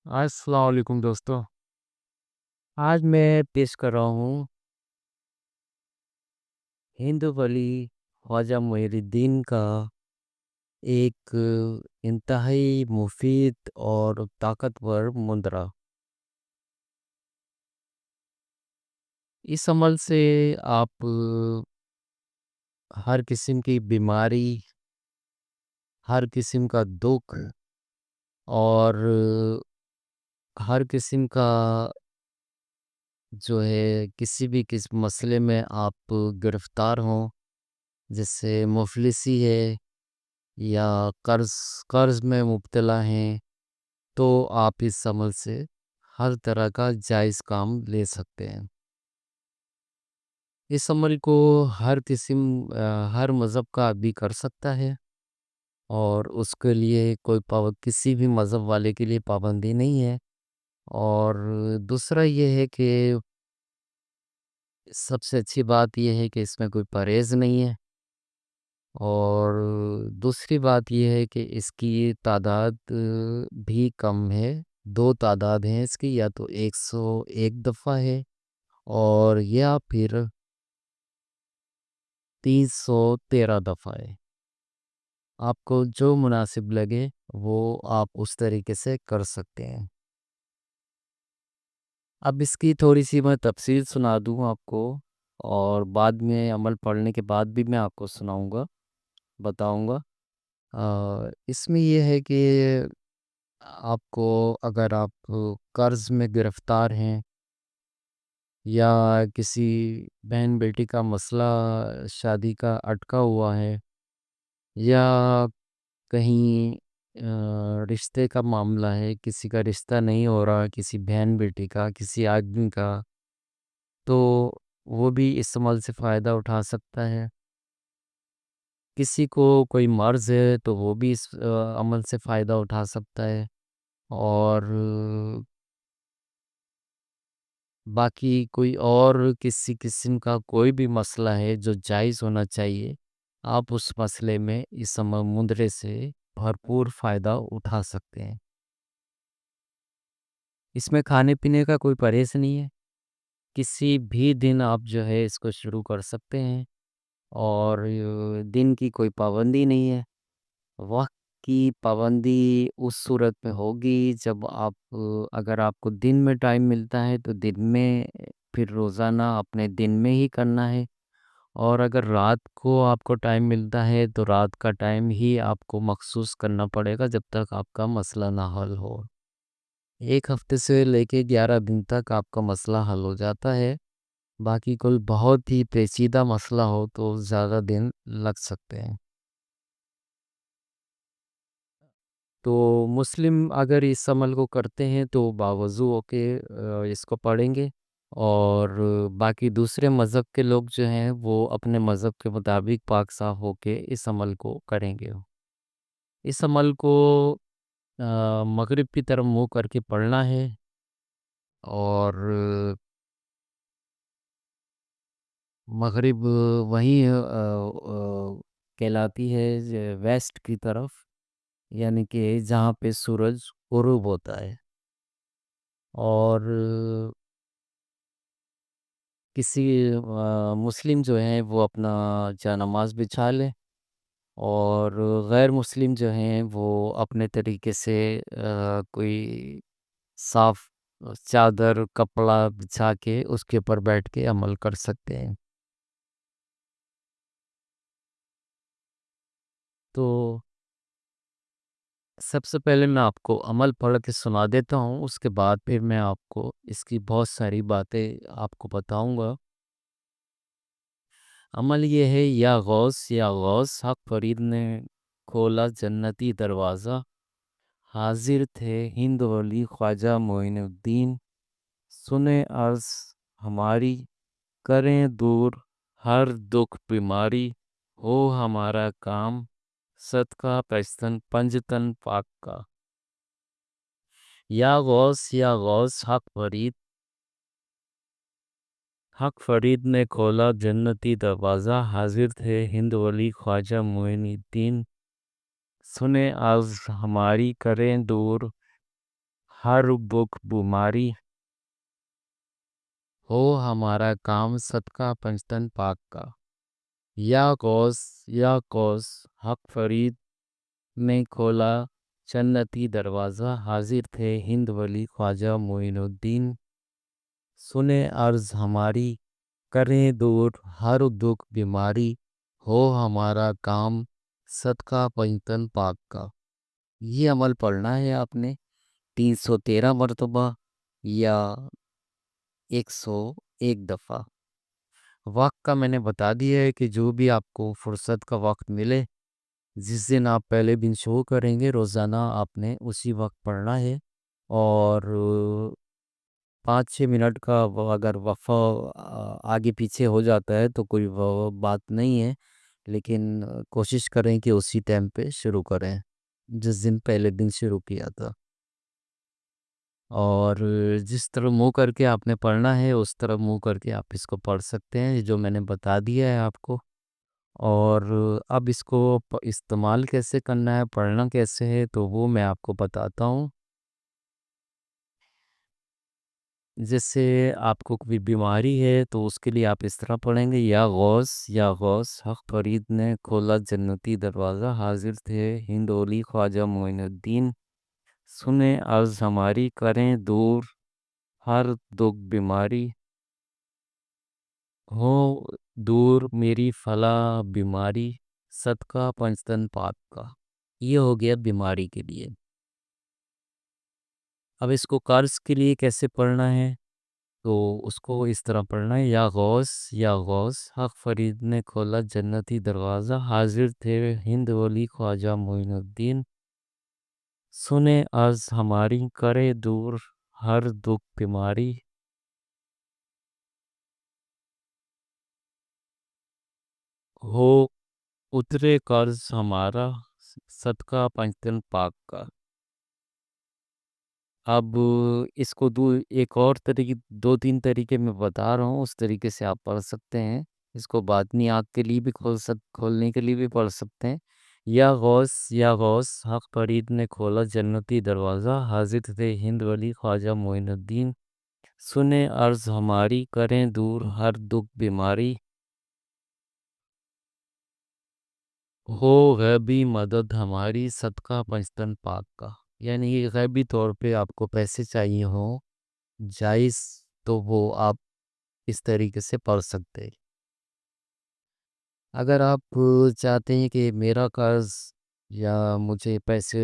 السلام علیکم دوستو. آج میں پیش کر رہا ہوں ہند ولی خواجہ معین الدین کا ایک انتہائی مفید اور طاقتور مندرہ. اس عمل سے آپ ہر قسم کی بیماری، ہر قسم کا دکھ اور ہر قسم کا جو ہے کسی بھی مسئلے میں آپ گرفتار ہوں، جیسے مفلسی ہے یا قرض میں مبتلا ہیں، تو آپ اس عمل سے ہر طرح کا جائز کام لے سکتے ہیں. اس عمل کو ہر مذہب کا بھی کر سکتا ہے، اور اس کے لیے کسی بھی مذہب والے کے لیے پابندی نہیں ہے. اور دوسرا یہ ہے کہ سب سے اچھی بات یہ ہے کہ اس میں کوئی پرہیز نہیں ہے. اور دوسری بات یہ ہے کہ اس کی تعداد بھی کم ہے. دو تعداد ہیں اس کی، یا تو 101 دفعہ ہے اور یا پھر 313 دفعہ ہے. آپ کو جو مناسب لگے وہ آپ اس طریقے سے کر سکتے ہیں. اب اس کی تھوڑی سی میں تفصیل سنا دوں آپ کو، اور بعد میں عمل پڑھنے کے بعد بھی میں آپ کو بتاؤں گا. اس میں یہ ہے کہ آپ کو اگر آپ قرض میں گرفتار ہیں، یا کسی بہن بیٹی کا مسئلہ شادی کا اٹکا ہوا ہے، یا کہیں رشتے کا معاملہ ہے، کسی کا رشتہ نہیں ہو رہا، کسی بہن بیٹی کا، کسی آدمی کا، تو وہ بھی اس عمل سے فائدہ اٹھا سکتا ہے. کسی کو کوئی مرض ہے تو وہ بھی اس عمل سے فائدہ اٹھا سکتا ہے. اور باقی کوئی اور کسی قسم کا کوئی بھی مسئلہ ہے جو جائز ہونا چاہیے، آپ اس مسئلے میں اس مندرے سے بھرپور فائدہ اٹھا سکتے ہیں. اس میں کھانے پینے کا کوئی پرہیز نہیں ہے. کسی بھی دن آپ جو ہے اس کو شروع کر سکتے ہیں، اور دن کی کوئی پابندی نہیں ہے. وقت کی پابندی اس صورت میں ہوگی جب اگر آپ کو دن میں ٹائم ملتا ہے تو دن میں، پھر روزانہ اپنے دن میں ہی کرنا ہے. اور اگر رات کو آپ کو ٹائم ملتا ہے تو رات کا ٹائم ہی آپ کو مخصوص کرنا پڑے گا جب تک آپ کا مسئلہ نہ حل ہو. 1 ہفتے سے لے کے 11 دن تک آپ کا مسئلہ حل ہو جاتا ہے. باقی کوئی بہت ہی پیچیدہ مسئلہ ہو تو زیادہ دن لگ سکتے ہیں. تو مسلم اگر اس عمل کو کرتے ہیں تو باوضو ہو کے اس کو پڑھیں گے، اور باقی دوسرے مذہب کے لوگ جو ہیں وہ اپنے مذہب کے مطابق پاک صاف ہو کے اس عمل کو کریں گے. اس عمل کو مغرب کی طرف منہ کر کے پڑھنا ہے، اور مغرب وہیں کہلاتی ہے ویسٹ کی طرف، یعنی کہ جہاں پہ سورج غروب ہوتا ہے. اور کسی مسلم جو ہیں وہ اپنا جانماز بچھا لیں، اور غیر مسلم جو ہیں وہ اپنے طریقے سے کوئی صاف چادر کپڑا بچھا کے اس کے اوپر بیٹھ کے عمل کر سکتے ہیں. تو سب سے پہلے میں آپ کو عمل پڑھ کے سنا دیتا ہوں، اس کے بعد پھر میں آپ کو اس کی بہت ساری باتیں آپ کو بتاؤں گا. عمل یہ ہے: یا غوث حق فرید نے کھولا جنتی دروازہ، حاضر تھے ہند ولی خواجہ معین الدین، سنے عرض ہماری، کریں دور ہر دکھ بیماری، ہو ہمارا کام صدقہ پنجتن پاک کا. یا غوث حق فرید نے کھولا جنتی دروازہ، حاضر تھے ہند ولی خواجہ معین الدین، سنے عرض ہماری، کریں دور ہر دکھ بیماری، ہو ہمارا کام صدقہ پنجتن پاک کا۔ یا کوس حق فرید نے کھولا جنتی دروازہ، حاضر تھے ہند ولی خواجہ معین الدین، سنے عرض ہماری، کریں دور ہر دکھ بیماری، ہو ہمارا کام صدقہ پنجتن پاک کا۔ یہ عمل پڑھنا ہے آپ نے 313 مرتبہ یا 101 دفعہ۔ وقت کا میں نے بتا دیا ہے کہ جو بھی آپ کو فرصت کا وقت ملے، جس دن آپ پہلے دن شروع کریں گے روزانہ آپ نے اسی وقت پڑھنا ہے، اور 5-6 منٹ کا اگر وقفہ آگے پیچھے ہو جاتا ہے تو کوئی بات نہیں ہے، لیکن کوشش کریں کہ اسی ٹائم پہ شروع کریں جس دن پہلے دن شروع کیا تھا، اور جس طرح منہ کر کے آپ نے پڑھنا ہے اس طرح منہ کر کے آپ اس کو پڑھ سکتے ہیں جو میں نے بتا دیا ہے آپ کو۔ اور اب اس کو استعمال کیسے کرنا ہے، پڑھنا کیسے ہے، تو وہ میں آپ کو بتاتا ہوں۔ جیسے آپ کو کوئی بیماری ہے تو اس کے لیے آپ اس طرح پڑھیں گے، یا غوث حق فرید نے کھولا جنتی دروازہ، حاضر تھے ہند ولی خواجہ معین الدین، سنیں عرض ہماری، کریں دور ہر دکھ بیماری، ہو دور میری فلاں بیماری، صدقہ پنجتن پاک کا۔ یہ ہو گیا بیماری کے لیے۔ اب اس کو قرض کے لیے کیسے پڑھنا ہے، تو اس کو اس طرح پڑھنا ہے، یا غوث حق فرید نے کھولا جنتی دروازہ، حاضر تھے ہند ولی خواجہ معین الدین، سنیں عرض ہماری، کرے دور ہر دکھ بیماری، ہو اترے قرض ہمارا، صدقہ پنجتن پاک کا۔ اب اس کو ایک اور طریقے، 2-3 طریقے میں بتا رہا ہوں، اس طریقے سے آپ پڑھ سکتے ہیں۔ اس کو باطنی آنکھ کے لیے بھی کھولنے کے لیے بھی پڑھ سکتے ہیں۔ یا غوث حق فرید نے کھولا جنتی دروازہ، حاضر تھے ہند ولی خواجہ معین الدین، سنیں عرض ہماری، کریں دور ہر دکھ بیماری، ہو غیبی مدد ہماری، صدقہ پنجتن پاک کا۔ یعنی یہ غیبی طور پہ آپ کو پیسے چاہیے ہوں جائز، تو وہ آپ اس طریقے سے پڑھ سکتے ہیں۔ اگر آپ چاہتے ہیں کہ میرا قرض یا مجھے پیسے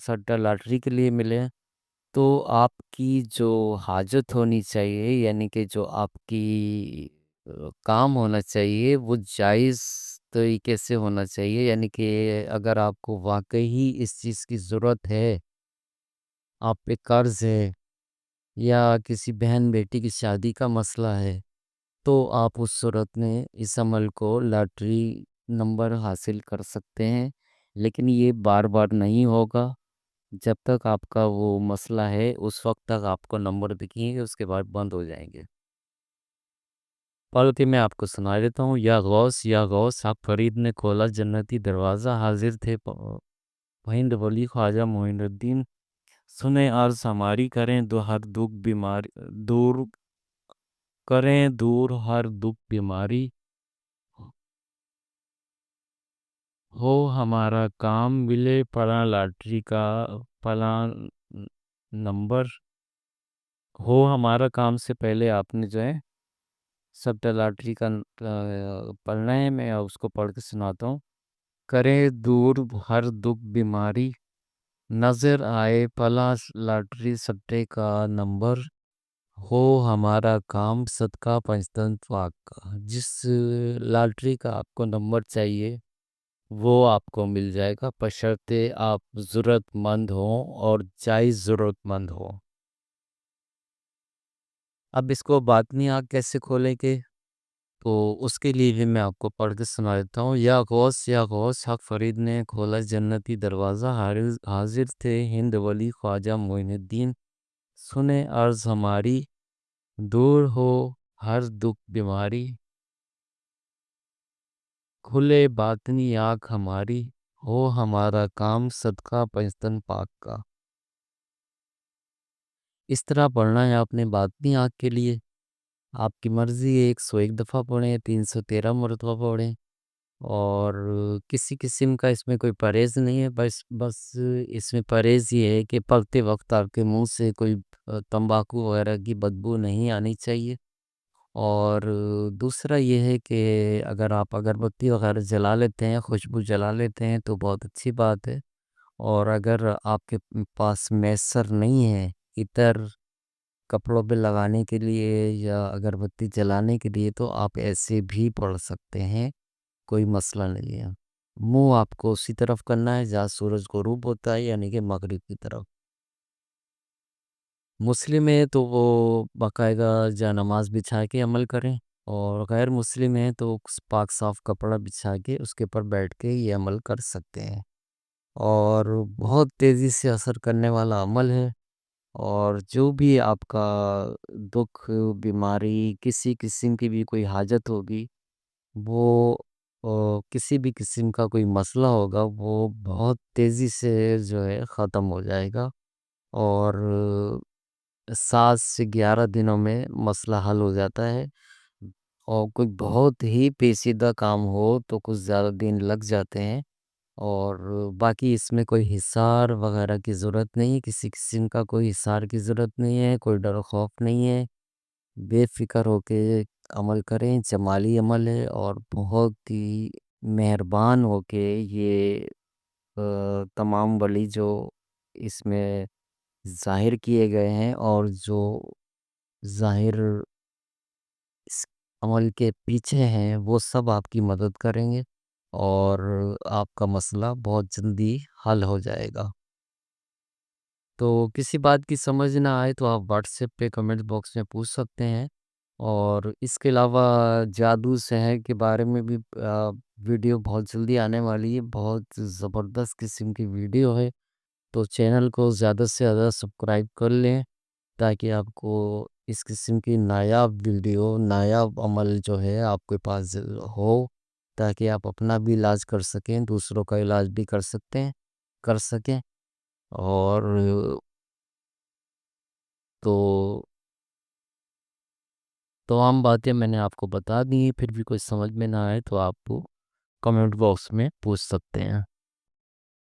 سٹہ لاٹری کے لیے ملے، تو آپ کی جو حاجت ہونی چاہیے، یعنی کہ جو آپ کی کام ہونا چاہیے، وہ جائز طریقے سے ہونا چاہیے، یعنی کہ اگر آپ کو واقعی اس چیز کی ضرورت ہے، آپ پہ قرض ہے یا کسی بہن بیٹی کی شادی کا مسئلہ ہے، تو آپ اس صورت میں اس عمل کو لاٹری نمبر حاصل کر سکتے ہیں، لیکن یہ بار بار نہیں ہوگا۔ جب تک آپ کا وہ مسئلہ ہے اس وقت تک آپ کو نمبر دکھیں گے، اس کے بعد بند ہو جائیں گے۔ پڑھ کے میں آپ کو سنا دیتا ہوں۔ یا غوث حق فرید نے کھولا جنتی دروازہ، حاضر تھے ہند ولی خواجہ معین الدین، سنیں عرض ہماری، کریں دو ہر دکھ بیماری دور، کریں دور ہر دکھ بیماری، ہو ہمارا کام ملے پڑا لاٹری کا فلاں نمبر۔ ہو ہمارا کام سے پہلے آپ نے جو ہے سبٹا لاٹری کا پڑھنا ہے، میں اس کو پڑھ کے سناتا ہوں۔ کریں دور ہر دکھ بیماری، نظر آئے پلا لاٹری سٹے کا نمبر، ہو ہمارا کام صدقہ پنجتن پاک کا۔ جس لاٹری کا آپ کو نمبر چاہیے وہ آپ کو مل جائے گا، بشرطے آپ ضرورت مند ہوں اور جائز ضرورت مند ہوں۔ اب اس کو باطنی آنکھ کیسے کھولیں گے، تو اس کے لیے بھی میں آپ کو پڑھ کے سنا دیتا ہوں۔ یا غوث حق فرید نے کھولا جنتی دروازہ، حاضر تھے ہند ولی خواجہ معین الدین، سنیں عرض ہماری، دور ہو ہر دکھ بیماری، کھلے باطنی آنکھ ہماری، ہو ہمارا کام صدقہ پنجتن پاک کا۔ اس طرح پڑھنا ہے آپ نے باطنی آنکھ کے لیے، آپ کی مرضی ہے 101 دفعہ پڑھیں، 313 مرتبہ پڑھیں، اور کسی قسم کا اس میں کوئی پرہیز نہیں ہے، بس اس میں پرہیز یہ ہے کہ پڑھتے وقت آپ کے منہ سے کوئی تمباکو وغیرہ کی بدبو نہیں آنی چاہیے، اور دوسرا یہ ہے کہ اگر آپ اگربتی وغیرہ جلا لیتے ہیں، خوشبو جلا لیتے ہیں تو بہت اچھی بات ہے، اور اگر آپ کے پاس میسر نہیں ہے عطر کپڑوں پہ لگانے کے لیے یا اگربتی جلانے کے لیے، تو آپ ایسے بھی پڑھ سکتے ہیں، کوئی مسئلہ نہیں ہے۔ منہ آپ کو اسی طرف کرنا ہے جہاں سورج غروب ہوتا ہے، یعنی کہ مغرب کی طرف۔ مسلم ہے تو وہ باقاعدہ جا نماز بچھا کے عمل کریں، اور غیر مسلم ہے تو پاک صاف کپڑا بچھا کے اس کے پر بیٹھ کے یہ عمل کر سکتے ہیں، اور بہت تیزی سے اثر کرنے والا عمل ہے، اور جو بھی آپ کا دکھ بیماری کسی قسم کی بھی کوئی حاجت ہوگی، وہ کسی بھی قسم کا کوئی مسئلہ ہوگا، وہ بہت تیزی سے جو ہے ختم ہو جائے گا، اور 7 سے 11 دنوں میں مسئلہ حل ہو جاتا ہے، اور کوئی بہت ہی پیچیدہ کام ہو تو کچھ زیادہ دن لگ جاتے ہیں، اور باقی اس میں کوئی حصار وغیرہ کی ضرورت نہیں ہے، کسی قسم کا کوئی حصار کی ضرورت نہیں ہے، کوئی ڈر و خوف نہیں ہے، بے فکر ہو کے عمل کریں، جمالی عمل ہے، اور بہت ہی مہربان ہو کے یہ تمام ولی جو اس میں ظاہر کیے گئے ہیں، اور جو ظاہر اس عمل کے پیچھے ہیں، وہ سب آپ کی مدد کریں گے، اور آپ کا مسئلہ بہت جلدی حل ہو جائے گا۔ تو کسی بات کی سمجھ نہ آئے تو آپ واٹس ایپ پہ کمنٹ باکس میں پوچھ سکتے ہیں، اور اس کے علاوہ جادو سحر کے بارے میں بھی ویڈیو بہت جلدی آنے والی ہے، بہت زبردست قسم کی ویڈیو ہے، تو چینل کو زیادہ سے زیادہ سبسکرائب کر لیں، تاکہ آپ کو اس قسم کی نایاب ویڈیو، نایاب عمل جو ہے آپ کے پاس ہو، تاکہ آپ اپنا بھی علاج کر سکیں، دوسروں کا علاج بھی کر سکیں، اور تو تمام باتیں میں نے آپ کو بتا دی ہیں، پھر بھی کوئی سمجھ میں نہ آئے تو آپ کو کمنٹ باکس میں پوچھ سکتے ہیں۔